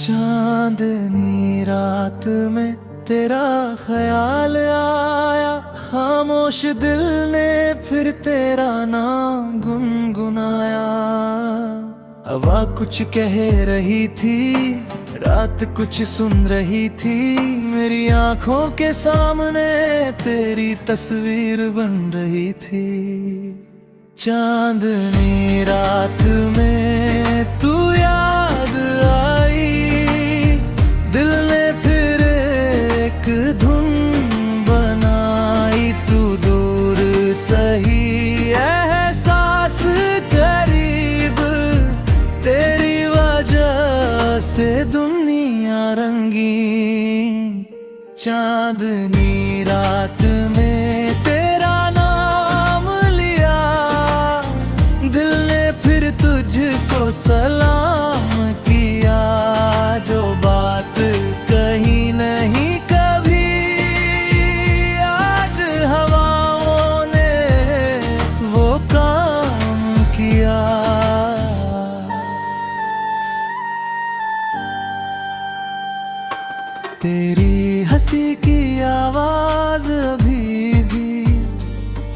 चांदनी रात में तेरा ख्याल आया, खामोश दिल ने फिर तेरा नाम गुनगुनाया। हवा कुछ कह रही थी, रात कुछ सुन रही थी, मेरी आंखों के सामने तेरी तस्वीर बन रही थी। चांदनी रात में तू याद आई, दिल ने फिर एक धुन बनाई। तू दूर सही एहसास करीब, तेरी वजह से दुनिया रंगीन। चांदनी रात में तेरा नाम लिया, दिल ने फिर तुझको सलाम किया। जो बात कहीं नहीं कभी, आज हवाओं ने वो काम किया। तेरी हंसी की आवाज अभी भी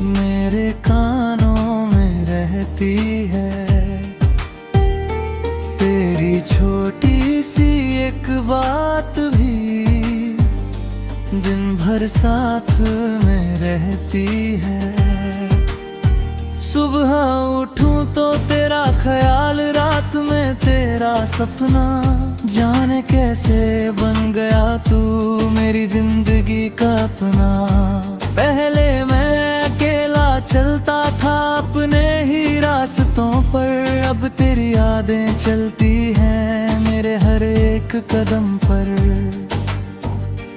मेरे कानों में रहती है। तेरी छोटी सी एक बात भी दिन भर साथ में रहती है। सुबह उठूं तो तेरा ख्याल, रात में तेरा सपना, जाने कैसे बन गया तू मेरी जिंदगी का अपना। पहले मैं अकेला चलता था अपने ही रास्तों पर, अब तेरी यादें चलती हैं मेरे हर एक कदम पर।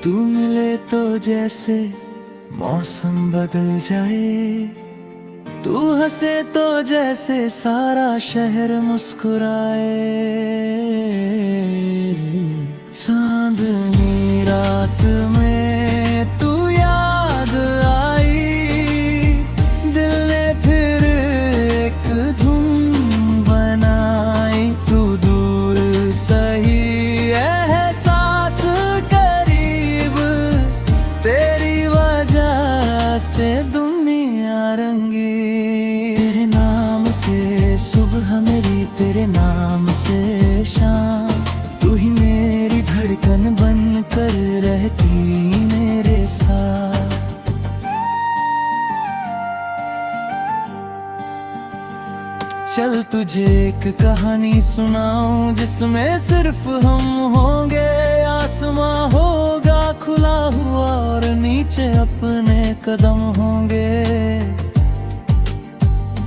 तू मिले तो जैसे मौसम बदल जाए, तू हंसे तो जैसे सारा शहर मुस्कुराए। चांदनी रात में तू याद आई, दिल ने फिर एक धुन बनाई। तू दूर सही एहसास करीब, तेरी वजह से दुनिया रंगी। तेरे नाम से सुबह मेरी, तेरे नाम से शाम, तू ही मेरी धड़कन बन कर रहती मेरे साथ। चल तुझे एक कहानी सुनाऊं, जिसमें सिर्फ हम होंगे। आसमां होगा खुला हुआ और नीचे अपने कदम होंगे।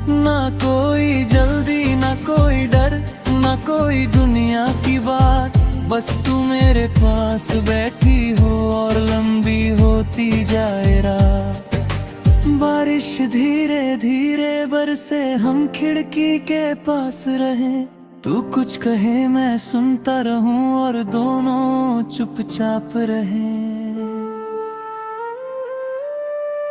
ना कोई जल्दी, ना कोई डर, ना कोई दुनिया की बात, बस तू मेरे पास बैठी हो और लंबी होती जाए रात। बारिश धीरे धीरे बरसे, हम खिड़की के पास रहें। तू कुछ कहे मैं सुनता रहूं और दोनों चुपचाप रहें।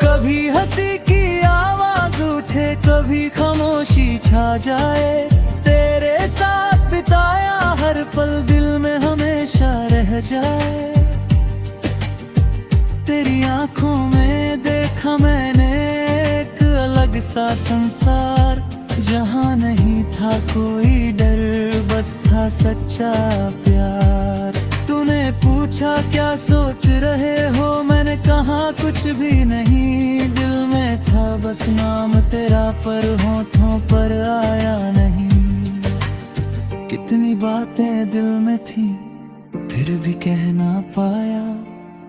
कभी हंसी की आवाज उठे, कभी खामोशी छा जाए। तेरे साथ बिताया हर पल दिल में हमेशा रह जाए। तेरी आंखों में देखा मैंने एक अलग सा संसार, जहाँ नहीं था कोई डर, बस था सच्चा प्यार। तूने पूछा क्या सोच रहे हो, मैंने कहा कुछ भी नहीं। दिल में था बस नाम तेरा, पर होठों पर आया नहीं। कितनी बातें दिल में थी, फिर भी कह ना पाया।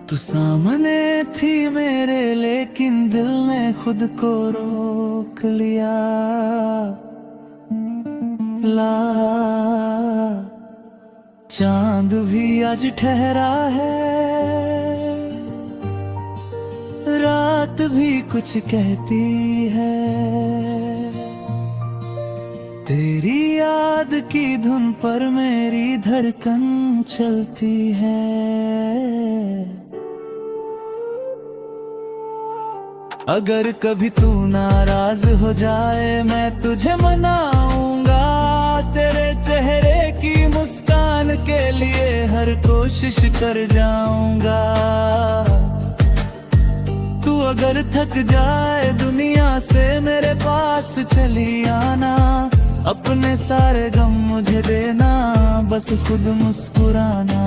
तू सामने थी मेरे, लेकिन दिल ने खुद को रोक लिया। ला चांद भी आज ठहरा है, रात भी कुछ कहती है। तेरी याद की धुन पर मेरी धड़कन चलती है। अगर कभी तू नाराज हो जाए, मैं तुझे मनाऊंगा। तेरे चेहरे की मुस्कान के लिए हर कोशिश कर जाऊंगा। तू अगर थक जाए दुनिया से मेरे पास चली आना, अपने सारे गम मुझे देना, बस खुद मुस्कुराना।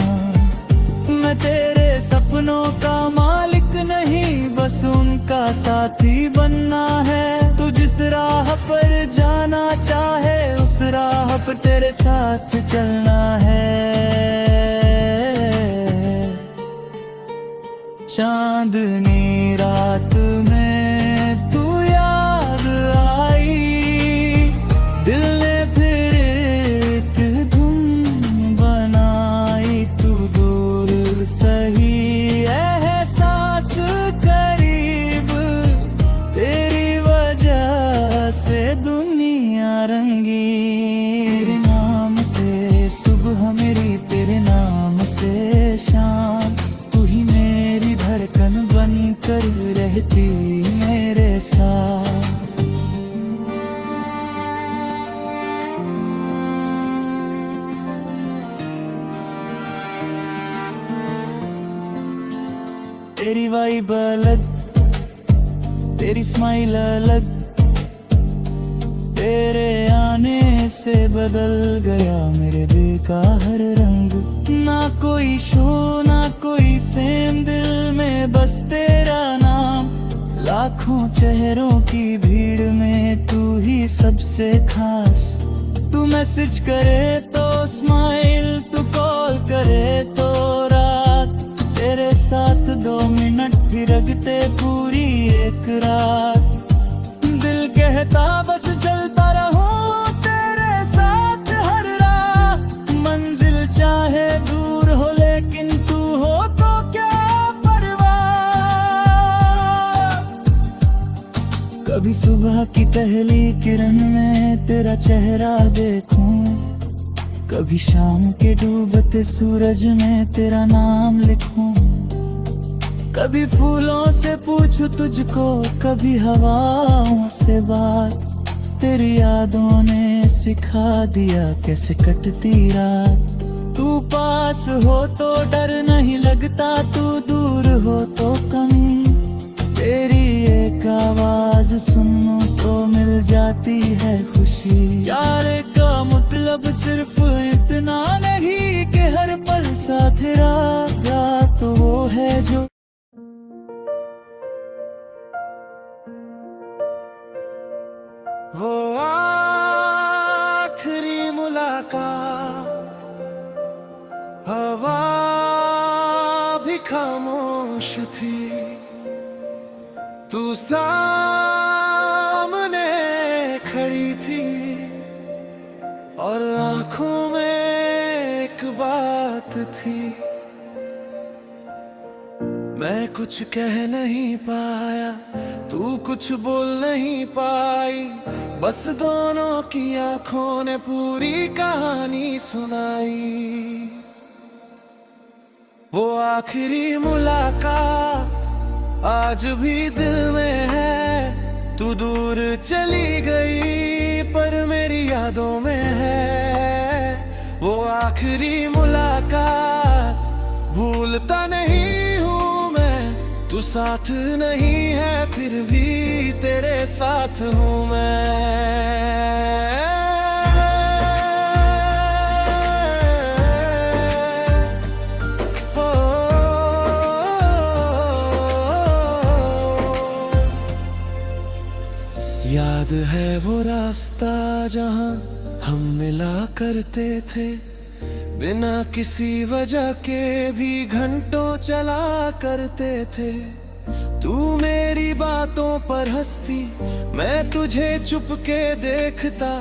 मैं तेरे सपनों का मालिक नहीं, बस उनका साथी बनना है। तू जिस राह पर जाना चाहे उस राह पर तेरे साथ चलना है। चांदनी रात में तू याद आई, दिल ने फिर एक धुन बनाई। तू दूर सही एहसास करीब, तेरी वजह से दुनिया रंगी। तेरे नाम से सुबह मेरी, तेरे नाम से शाम, तू ही मेरी धड़कन बनकर रहती मेरे साथ। तेरी वाइब अलग, तेरी स्माइल अलग, तेरे आने से बदल गया मेरे दिल का हर रंग। ना कोई शो ना कोई फेम, दिल में बस तेरा नाम। लाखों चेहरों की भीड़ में तू ही सबसे खास। तू मैसेज करे तो स्माइल, तू कॉल करे तो रात, तेरे साथ 2 मिनट भी लगते पूरी एक रात। दिल कहता बस चलता रहूं तेरे साथ हर राह, मंजिल चाहे दूर हो लेकिन तू हो तो क्या परवाह। कभी सुबह की पहली किरण में तेरा चेहरा देखूं, कभी शाम के डूबते सूरज में तेरा नाम लिखूं। कभी फूलों से पूछूं तुझको, कभी हवाओं से बात, तेरी यादों ने सिखा दिया कैसे कटती रात। तू पास हो तो डर नहीं लगता, तू दूर हो तो कमी। तेरी एक आवाज सुनूं तो मिल जाती है खुशी। प्यार का मतलब सिर्फ इतना नहीं कि हर पल साथ रहा, तो वो है जो वो आखिरी मुलाकात। हवा भी खामोश थी, तू सामने खड़ी थी और आंखों में एक बात थी। मैं कुछ कह नहीं पाया, तू कुछ बोल नहीं पाई, बस दोनों की आंखों ने पूरी कहानी सुनाई। वो आखिरी मुलाकात आज भी दिल में है। तू दूर चली गई पर मेरी यादों में है। वो आखिरी मुलाकात भूलता नहीं हूँ मैं, तू साथ नहीं है फिर भी तेरे साथ हूँ मैं। याद है वो रास्ता जहाँ हम मिला करते थे, बिना किसी वजह के भी घंटों चला करते थे। तू मेरी बातों पर हंसती, मैं तुझे चुप के देखता।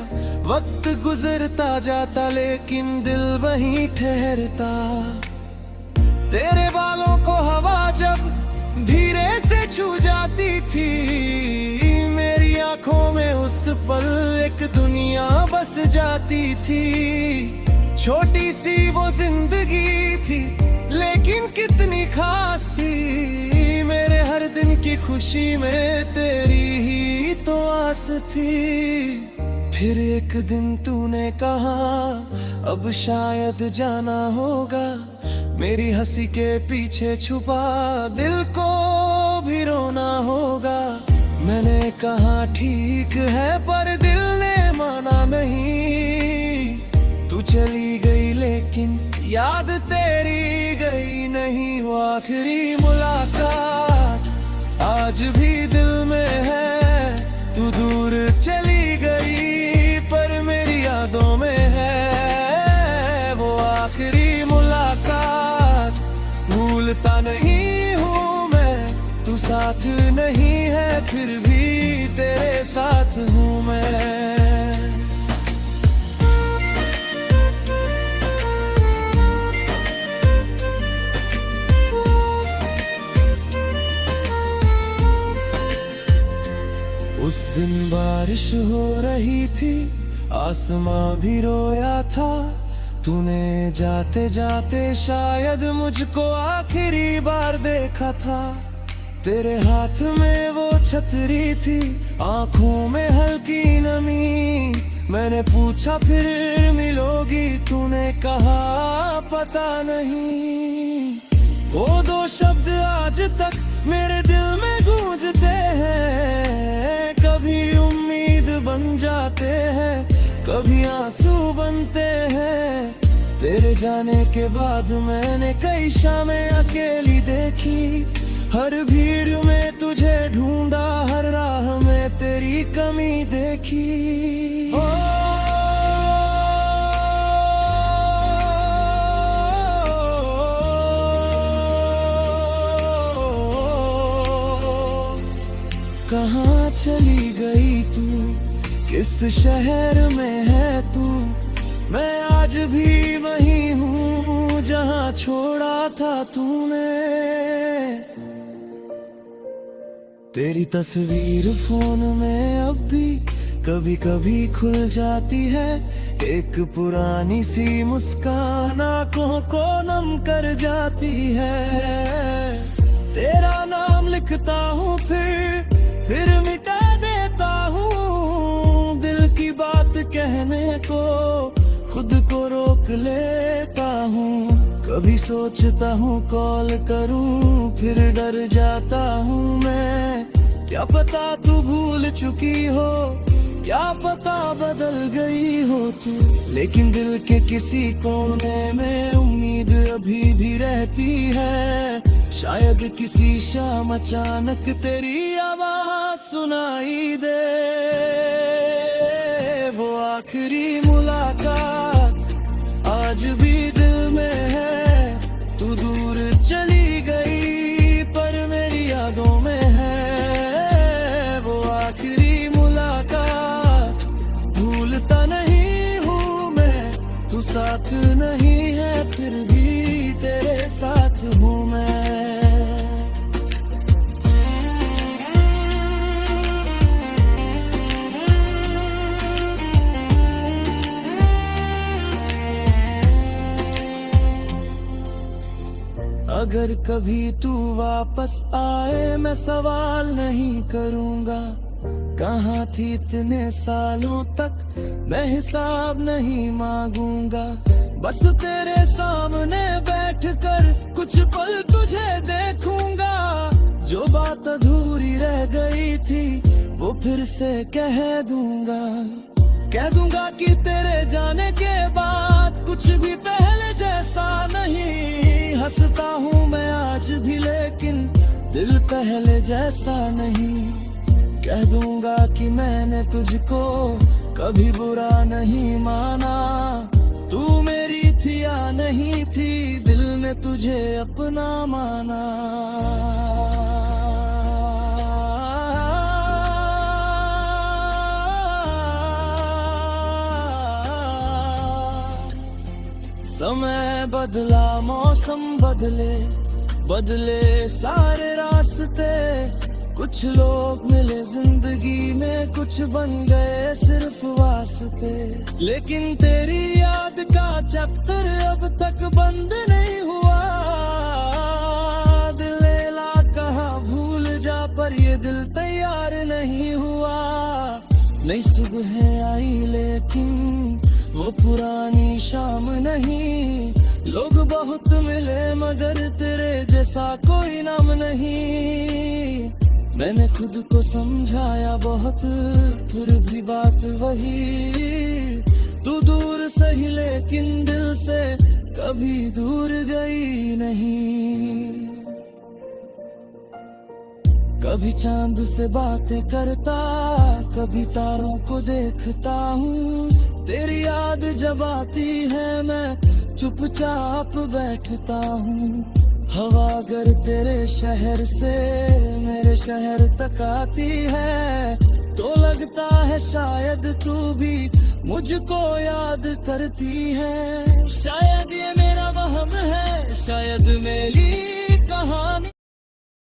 वक्त गुजरता जाता लेकिन दिल वहीं ठहरता। तेरे बालों को हवा जब धीरे से छू जाती थी, मेरी आंखों में उस पल एक दुनिया बस जाती थी। छोटी सी वो जिंदगी थी लेकिन कितनी खास थी। मेरे हर दिन की खुशी में तेरी ही तो आस थी। फिर एक दिन तूने कहा अब शायद जाना होगा, मेरी हंसी के पीछे छुपा दिल को भी रोना होगा। मैंने कहा ठीक है पर दिल ने माना नहीं, तू चली गई लेकिन याद तेरी गई नहीं। वो आखिरी मुलाकात आज भी दिल में है, तू दूर चली गई पर मेरी यादों में है। वो आखिरी मुलाकात भूलता नहीं हूँ मैं, तू साथ नहीं है फिर भी तेरे साथ हूँ मैं। उस दिन बारिश हो रही थी, आसमां भी रोया था। तूने जाते जाते शायद मुझको आखिरी बार देखा था। तेरे हाथ में वो छतरी थी, आंखों में हल्की नमी। मैंने पूछा फिर मिलोगी, तूने कहा पता नहीं। वो दो शब्द आज तक मेरे दिल में गूंजते हैं, कभी उम्मीद बन जाते हैं, कभी आंसू बनते हैं। तेरे जाने के बाद मैंने कई शामें अकेली देखी, हर भीड़ में तुझे ढूंढा, हर राह में तेरी कमी देखी। कहाँ चली गई तू, किस शहर में है तू? मैं आज भी वही हूँ जहाँ छोड़ा था तूने। तेरी तस्वीर फोन में अब भी कभी कभी खुल जाती है, एक पुरानी सी मुस्कान आंखों को नम कर जाती है। तेरा नाम लिखता हूँ फिर मिटा देता हूँ, दिल की बात कहने को खुद को रोक लेता हूँ। कभी सोचता हूँ कॉल करूँ, फिर डर जाता हूँ मैं। क्या पता तू भूल चुकी हो, क्या पता बदल गई हो तू, लेकिन दिल के किसी कोने में उम्मीद अभी भी रहती है। शायद किसी शाम अचानक तेरी आवाज सुनाई दे। वो आखिरी मुलाकात आज भी दिल में है, तू दूर चली गई पर मेरी यादों में है। वो आखिरी मुलाकात भूलता नहीं हूँ मैं, तू साथ नहीं है फिर भी तेरे साथ हूँ मैं। अगर कभी तू वापस आए मैं सवाल नहीं करूंगा, कहाँ थी इतने सालों तक मैं हिसाब नहीं मांगूंगा। बस तेरे सामने बैठकर कुछ पल तुझे देखूंगा, जो बात अधूरी रह गई थी वो फिर से कह दूंगा कि तेरे जाने के बाद कुछ भी पहले जैसा नहीं। हंसता हूँ मैं आज भी लेकिन दिल पहले जैसा नहीं। कह दूंगा कि मैंने तुझको कभी बुरा नहीं माना, तू मेरी थी या नहीं थी, दिल ने तुझे अपना माना। समय बदला, मौसम बदले सारे रास्ते। कुछ लोग मिले जिंदगी में, कुछ बन गए सिर्फ वास्ते। लेकिन तेरी याद का चैप्टर अब तक बंद नहीं हुआ। दिल कहा भूल जा पर ये दिल तैयार नहीं हुआ। नई सुबह आई लेकिन वो पुरानी शाम नहीं। लोग बहुत मिले मगर तेरे जैसा कोई नाम नहीं। मैंने खुद को समझाया बहुत फिर भी बात वही। तू दूर सही लेकिन दिल से कभी दूर गई नहीं। कभी चांद से बातें करता, कभी तारों को देखता हूँ। तेरी याद जब आती है मैं चुपचाप बैठता हूँ। हवा अगर तेरे शहर से मेरे शहर तक आती है तो लगता है शायद तू भी मुझको याद करती है। शायद ये मेरा वहम है, शायद मेरी कहानी।